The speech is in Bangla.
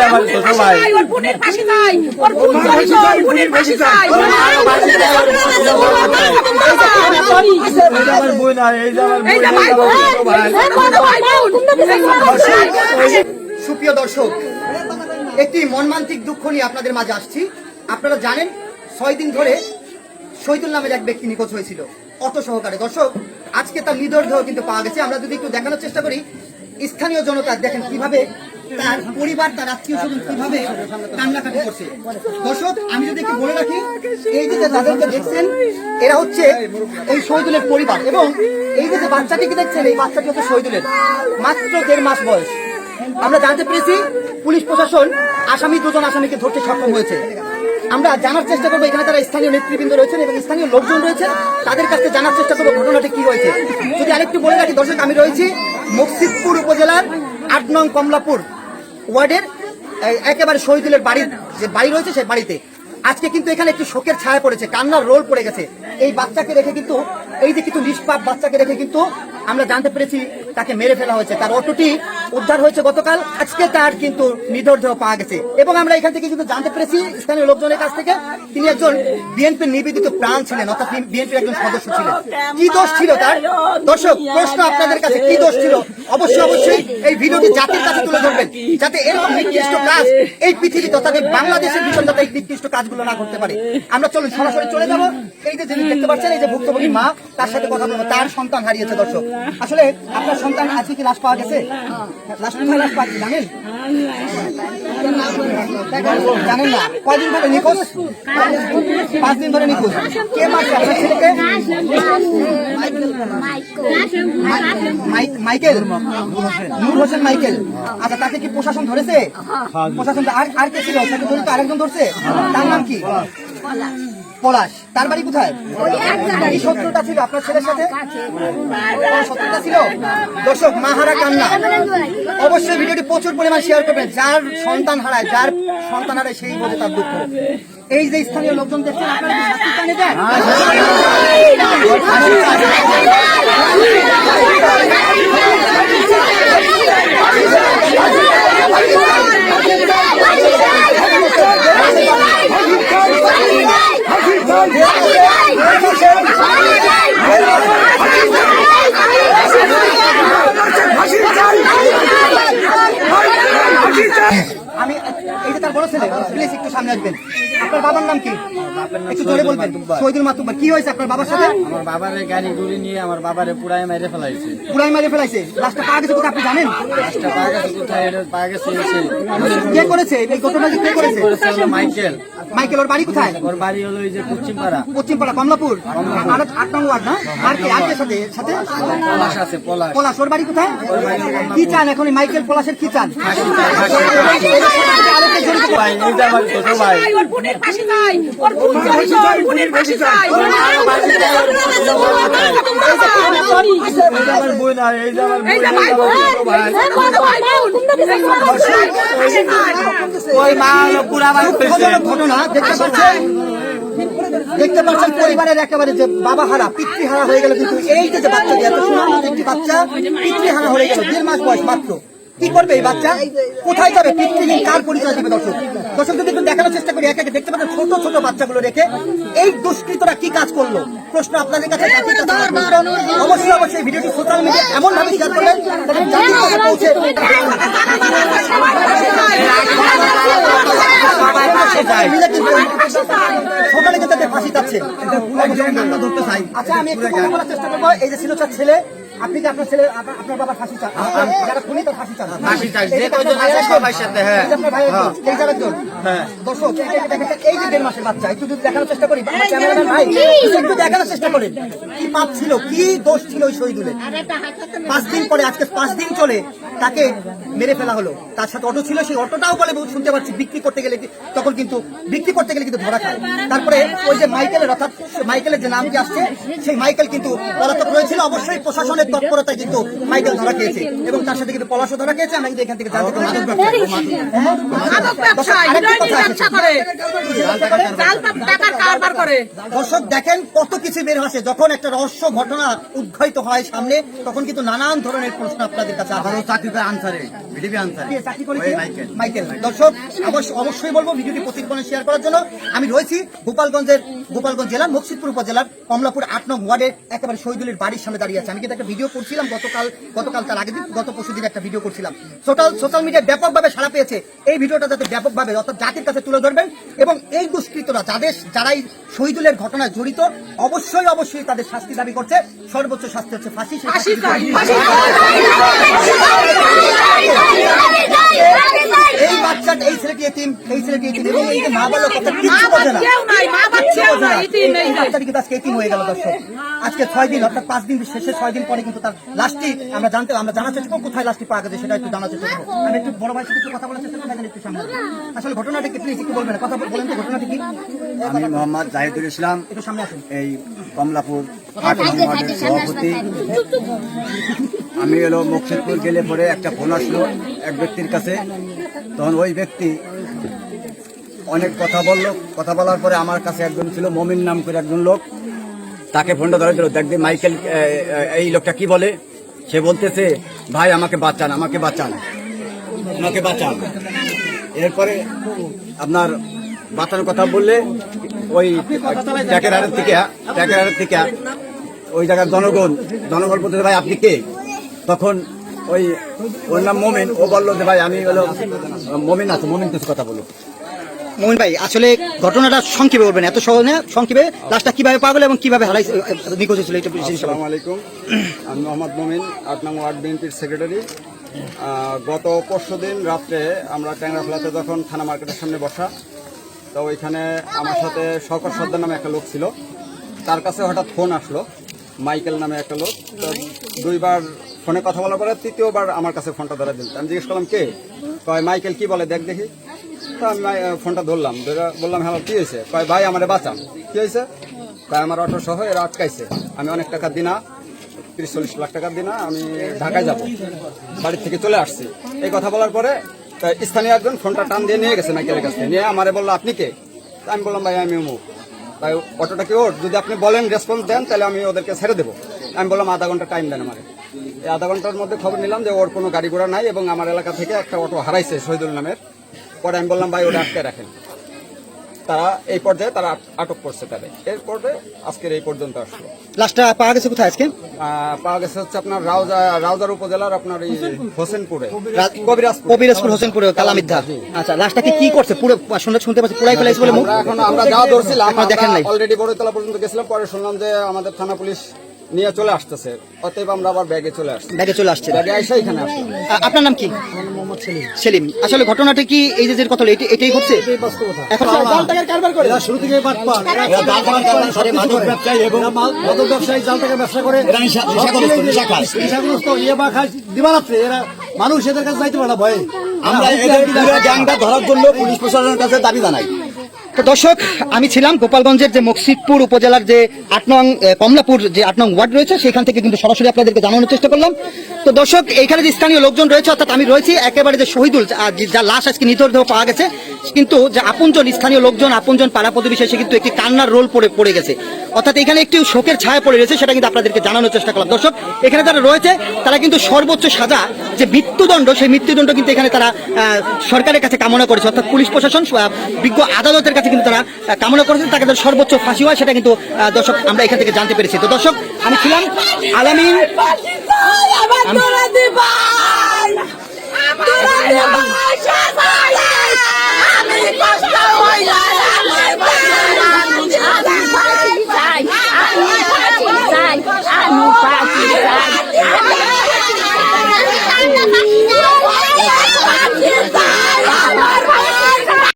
আমার ছোট ভাই ওর বোনের ফাঁসি চাই, ওর বোন ফাঁসি চাই, ওর বোনের ফাঁসি চাই। আমার বোন আর এই যে আমার বোন, এই যে ভাই বোন, ভাই বোন। সুপ্রিয় দর্শক, একটি মর্মান্তিক দুঃখ নিয়ে আপনাদের মাঝে আসছি। আপনারা জানেন 6 দিন ধরে শহীদুল নামের এক ব্যক্তি নিখোঁজ হয়েছিল অটো সহকারে। দর্শক, আজকে তার মৃতদেহ কিন্তু পাওয়া গেছে। আমরা যদি একটু দেখানোর চেষ্টা করি, স্থানীয় জনতা দেখেন কিভাবে তার পরিবার, তার আত্মীয় স্বজন কিভাবে কান্নাকাটি করছে। দর্শক, আমি যদি একটু বলে রাখি, এই যে যাদেরকে দেখছেন এরা হচ্ছে এই শহীদুলের পরিবার, এবং এই যে বাচ্চাটিকে দেখছেন, এই বাচ্চাটি হচ্ছে শহীদুলের, মাত্র 1.5 মাস বয়স। আমরা জানতে পেরেছি পুলিশ প্রশাসন দুজন আসামিকে ধরতে সক্ষম হয়েছে। আমরা জানার চেষ্টা করবো, এখানে তারা স্থানীয় নেতৃবৃন্দ রয়েছেন এবং স্থানীয় লোকজন রয়েছেন, তাদের কাছে জানার চেষ্টা করবো ঘটনাটি কি হয়েছে। যদি আরেকটু বলে রাখি দর্শক, আমি রয়েছি মকসিদপুর উপজেলার 8 নং কমলাপুর ওয়ার্ডের একেবারে শহীদুলের যে বাড়ি রয়েছে সেই বাড়িতে। আজকে কিন্তু এখানে একটু শোকের ছায়া পড়েছে, কান্নার রোল পড়ে গেছে। এই বাচ্চাকে রেখে কিন্তু, এই যে কিছু নিষ্পাপ বাচ্চাকে রেখে কিন্তু আমরা জানতে পেরেছি তাকে মেরে ফেলা হয়েছে। তার অটোটি উদ্ধার হয়েছে গতকাল, আজকে তার কিন্তু মৃতদেহ পাওয়া গেছে। এবং আমরা এখান থেকে কিন্তু জানতে পেরেছি স্থানীয় লোকজনের কাছ থেকে, তিনি একজন বিএনপির নিবেদিত প্রাণ ছিলেন, অর্থাৎ বিএনপির একজন সদস্য ছিলেন। কি দোষ ছিল তার? দর্শক, প্রশ্ন আপনাদের কাছে, কি দোষ ছিল? অবশ্যই এই ভিডিওটি জাতির কাছে তুলে ধরবেন, যাতে এরকম নিকৃষ্ট কাজ এই পৃথিবীতে, অর্থাৎ বাংলাদেশের ভিতরে যাতে এই নিকৃষ্ট কাজগুলো না করতে পারে। আমরা চলুন সরাসরি চলে যাবো। এই যে যিনি দেখতে পাচ্ছেন, এই যে ভুক্তভোগী মা, তার সাথে কথা বলবো। তার সন্তান হারিয়েছে। দর্শক, আসলে আপনার সন্তান আজকে কি লাশ পাওয়া গেছে? লাশ কোথায় লাশ পাওয়া জানেন? জানেন না? কয়দিন ধরে নিখোঁজ? 5 দিন ধরে নিখোঁজ। কে মারছে আপনার ছেলেকে? মাইকেল, নূর হোসেন মাইকেল। আচ্ছা, তাকে কি প্রশাসন ধরেছে? প্রশাসন আর কে ছিল? আরেকজন ধরছে, তার নাম কি? পলাশ। তার বাড়ি কোথায়? কি শত্রুতা ছিল আপনার ছেলের সাথে? শত্রুতা ছিল। দর্শক, মাহারা কান্না। অবশ্যই ভিডিওটি প্রচুর পরিমাণ শেয়ার করবেন। যার সন্তান হারায় সেই বোঝে তার দুঃখ। এই যে স্থানীয় লোকজন দেখছেন, আপনারা কি শাস্তি চান এদের? আমি এই যে তার বড় ছেলে, প্লিজ একটু সামনে আসবেন। আপনার বাবার নাম কি? একটু জোরে বলবেন। শহীদুল মাতুব্বর। কি হয়েছে আপনার বাবার সাথে? আমার বাবারে গাড়ি গুড়ি নিয়ে আমার বাবারে পুরাই মেরে ফেলাইছে। পুরাই মেরে ফেলাইছে। লাশটা পাওয়া গেছে কোথায় আপনি জানেন? লাশটা পাওয়া গেছে কোথায়? এটা পাওয়া গেছে কে করেছে এই ঘটনা? কে করেছে? মাইকেল। মাইকেল, ওর বাড়ি কোথায়? ওর বাড়ি হলো এই যে পশ্চিমপাড়া কমলাপুর 8 নং ওয়ার্ড না? আর কি আর সাথে সাথে পলাশ আছে। পলাশ, ওর বাড়ি কোথায়? কি চান এখন মাইকেল পলাশের? কি চান? ভাই, এই যে আমার ছোট ভাই। ওর বোনের ফাঁসি চাই, ওর বোন ফাঁসি চাই, ওর বোনের ফাঁসি চাই। আমার বোন আর এই যে আমার এই যে ভাই বোন, ভাই বোন। ওই মা হলো পুরা ভাই ঘটনা দেখতে পাচ্ছেন পরিবারের একেবারে যে বাবা হারা, পিতৃহারা হয়ে গেল। কিন্তু এই যে বাচ্চা, এত সুন্দর একটি বাচ্চা পিতৃহারা হয়ে গেল, 1.5 মাস বয়স মাত্র। কি করবে এই বাচ্চা? কোথায় যাবে? পিতৃহীন কার পরিচয় দিবে? দর্শক যদি একটু দেখানোর চেষ্টা করি, একে দেখতে পাচ্ছেন ছোট ছোট বাচ্চাগুলো রেখে এই দুষ্কৃতরা কি কাজ করলো? প্রশ্ন আপনাদের কাছে। অবশ্যই ভিডিওটি সোশ্যাল মিডিয়া এমন ভাবে শেয়ার করবেন যাতে জাতির কাছে পৌঁছে। সকালে কিন্তু ফাঁসি যাচ্ছে। আচ্ছা, আমি একটু কথা বলার চেষ্টা করবো। এই যে সিলোচার ছেলে, আপনি কি আপনার ছেলে, আপনার বাবার ফাঁসি চান? যারা খুনি তার ফাঁসি চান? দর্শক, এই যে 1.5 মাসের বাচ্চা, একটু যদি দেখানোর চেষ্টা করি, ভাই একটু দেখানোর চেষ্টা করেন কি পাপ ছিল, কি দোষ ছিল ওই শহীদুলের। 5 দিন পরে, আজকে 5 দিন চলে, তাকে মেরে ফেলা হলো। তার সাথে অটো ছিল, সেই অটোটাও বলে শুনতে পাচ্ছি বিক্রি করতে গেলে কিন্তু ধরা খায়। তারপরে ওই যে মাইকেলের, অর্থাৎ মাইকেলের যে নামটি আসছে, সেই মাইকেল কিন্তু পলাতক রয়েছিল। অবশ্যই প্রশাসনের তৎপরতায় কিন্তু মাইকেল ধরা খেয়েছে এবং তার সাথে কিন্তু পলাশও ধরা খেয়েছে। আমরা কিন্তু এখান থেকে জানতে পারি মাদক ব্যবসা, হিরোইনের ব্যবসা করে, জাল টাকার কারবার করে। দর্শক দেখেন কত কিছু বের হচ্ছে। যখন একটা রহস্য ঘটনা উদ্ঘাটিত হয় সামনে, তখন কিন্তু নানান ধরনের প্রশ্ন আপনাদের কাছে আসে। চাকরি করেছে মাইকেল। দর্শক অবশ্যই বলবো ভিডিওটি প্রতিদিন শেয়ার করার জন্য। আমি রয়েছি গোপালগঞ্জ জেলার মুকসিদপুর উপজেলার কমলাপুর 8 নং ওয়ার্ডের একেবারে শহীদুলের বাড়ির সামনে দাঁড়িয়ে আছে। আমি কিন্তু একটা ভিডিও করছিলাম গতকাল তার আগের দিন, গত পরশু দিন একটা ভিডিও করছিলাম। সোশ্যাল মিডিয়ায় ব্যাপকভাবে সাড়া পেয়েছে। এই ভিডিওটা যাতে ব্যাপকভাবে অর্থাৎ জাতির কাছে তুলে ধরবেন এবং এই দুষ্কৃতরা যারাই শহীদুলের ঘটনায় জড়িত অবশ্যই তাদের শাস্তি দাবি করছে। সর্বোচ্চ শাস্তি হচ্ছে ফাঁসি। এই বাচ্চাটা, এই ছেলেটি এতিম এবং এই যে মা বলো কথা কিচ্ছু বোঝে না, বাচ্চাটি কিন্তু আজকে এতিম হয়ে গেল। দর্শক আজকে 6 দিন অর্থাৎ 5 দিন শেষে 6 দিন পরে কিন্তু তার লাশটি আমরা জানার চেষ্টা করবো কোথায় লাশটি পাওয়া গেছে, সেটা একটু জানার চেষ্টা করবো। আমি একটু বড় ভাইয়ের সাথে কথা বলার চেষ্টা করবো, একটু সামনে আসলে ঘটনাটা কি প্লিজ একটু বলবেন, কথা বলেন তো ঘটনাটি কি? আমি মোহাম্মদ জাহিদুল ইসলাম, একটু সামনে আসুন। এই কমলাপুর 8 নং ওয়ার্ডের সভাপতি। আমি এলো মুকসিদপুর গেলে পরে একটা ফোন আসলো এক ব্যক্তির কাছে। তখন ওই ব্যক্তি অনেক কথা বললো। কথা বলার পরে আমার কাছে একজন ছিল মমিন নাম করে একজন লোক, তাকে ফোনটা ধরে দিল। দেখবে মাইকেল এই লোকটা কি বলে, সে বলতেছে ভাই আমাকে বাঁচান। এরপরে আপনার বাঁচানোর কথা বললে ওই ট্যাকের হারের থেকে ওই জায়গার জনগণ বলতে ভাই আপনি কে? তখন ওর নাম মোমিন, ও বললো যে ভাই আমি হলো মোমিন কিছু কথা বলো। মোমিন ভাই আসলে ঘটনাটা সংক্ষেপে বলবেন, এত সহজে সংক্ষেপে লাশটা কিভাবে পাওয়া গেল এবং কিভাবে নিখোঁজ হয়েছিল এটা। আসসালামু আলাইকুম, আমি মোহাম্মদ মোমিন, 8 নং ওয়ার্ড বিএনপির সেক্রেটারি। গত পরশুদিন রাত্রে আমরা ট্যাংরাফলাতে যখন থানা মার্কেটের সামনে বসা, তো ওইখানে আমার সাথে শওকত সর্দার নামে একটা লোক ছিল। তার কাছে হঠাৎ ফোন আসলো, মাইকেল নামে একটা লোক। তো 2বার ফোনে কথা বলার পরে 3য়বার আমার কাছে ফোনটা ধরে দিল। আমি জিজ্ঞেস করলাম কে? কয় মাইকেল কি বলে দেখি। তো আমি ফোনটা ধরলাম, বললাম হ্যালো কি হয়েছে? কয় ভাই আমারে বাঁচান। কি হয়েছে? কয় আমার অটো সহ এরা আটকাইছে, আমি অনেক টাকা দিনা, 30-40 লাখ টাকা দিনা, আমি ঢাকায় যাব, বাড়ির থেকে চলে আসছি। এই কথা বলার পরে স্থানীয় একজন ফোনটা টান দিয়ে নিয়ে গেছে মাইকেলের কাছে, নিয়ে আমারে বললো আপনি কে? আমি বললাম ভাই আমি অমুক। ভাই অটোটা কি ওর? যদি আপনি বলেন রেসপন্স দেন তাহলে আমি ওদেরকে ছেড়ে দেবো। আমি বললাম আধা ঘন্টা টাইম দেন আমারে। এই আধা ঘন্টার মধ্যে খবর নিলাম যে ওর কোনো গাড়ি ঘোড়া নাই এবং আমার এলাকা থেকে একটা অটো হারাইছে শহীদুল নামের। পরে আমি বললাম ভাই ওটা আটকে রাখেন। তারা এই পর্যায়ে তারা আটক করছে তাদের। এরপরে আজকের এই পর্যন্ত আসলো। লাশটা পাওয়া গেছে কোথায় আজকে? পাওয়া গেছে হচ্ছে আপনার রাউজার উপজেলার আপনার এই হোসেনপুরে, কবিরাজপুর হোসেনপুরে কালামিদ্ধা। আচ্ছা লাশটাকে কি করছে? পুরো শুনতে পাচ্ছি পুরাই ফেলাইছে বলে আমরা যা ধরছিলাম দেখেন নাই, অলরেডি বড়তলা পর্যন্ত গেছিলাম। পরে শুনলাম যে আমাদের থানা পুলিশ নিয়ে চলে আসতেছে, অতএব আমরা আবার ব্যাগে চলে আসছি। ব্যাগে এসে এখানে আসছি। আপনার নাম কি? সেলিম। আসলে ঘটনাটা কি এই যে কথা এটাই ঘটছে? এখন জাল টাকার কারবার করে শুরু থেকে বাটপার, এরা জাল টাকার কারবার করে, মাদক ব্যবসায়ী এবং মাদক ব্যবসায়ী জাল টাকার ব্যবসা করে, এরা নেশাগ্রস্ত ইয়াবা খায় দিবারাত্রে। এরা মানুষ এদের কাছে যাইতে পারে না ভয়ে। আমরা এদের পুরো গ্যাংটা ধরার জন্য পুলিশ প্রশাসনের কাছে দাবি জানাই। তো দর্শক আমি ছিলাম গোপালগঞ্জের যে মুকসিদপুর উপজেলার যে 8 নং কমলাপুর যে 8 নং ওয়ার্ড রয়েছে সেখান থেকে কিন্তু সরাসরি আপনাদেরকে জানানোর চেষ্টা করলাম। তো দর্শক এইখানে যে স্থানীয় লোকজন রয়েছে, অর্থাৎ আমি রয়েছি একেবারে যে শহীদুল যার লাশ আজকে নিথর পাওয়া গেছে, কিন্তু যে আপনজন স্থানীয় লোকজন আপনজন পাড়া প্রতিবেশী সে কিন্তু একটি কান্নার রোল পড়ে গেছে, অর্থাৎ এখানে একটি শোকের ছায়া পড়ে রয়েছে, সেটা কিন্তু আপনাদেরকে জানানোর চেষ্টা করলাম। দর্শক এখানে যারা রয়েছে তারা কিন্তু সর্বোচ্চ সাজা যে মৃত্যুদণ্ড, সেই মৃত্যুদণ্ড কিন্তু এখানে তারা সরকারের কাছে কামনা করেছে, অর্থাৎ পুলিশ প্রশাসন বিজ্ঞ আদালতের কাছে কিন্তু তারা কামনা করেছে তাকে সর্বোচ্চ ফাঁসি হয়, সেটা কিন্তু দর্শক আমরা এখান থেকে জানতে পেরেছি। তো দর্শক আমি ছিলাম আলামিন।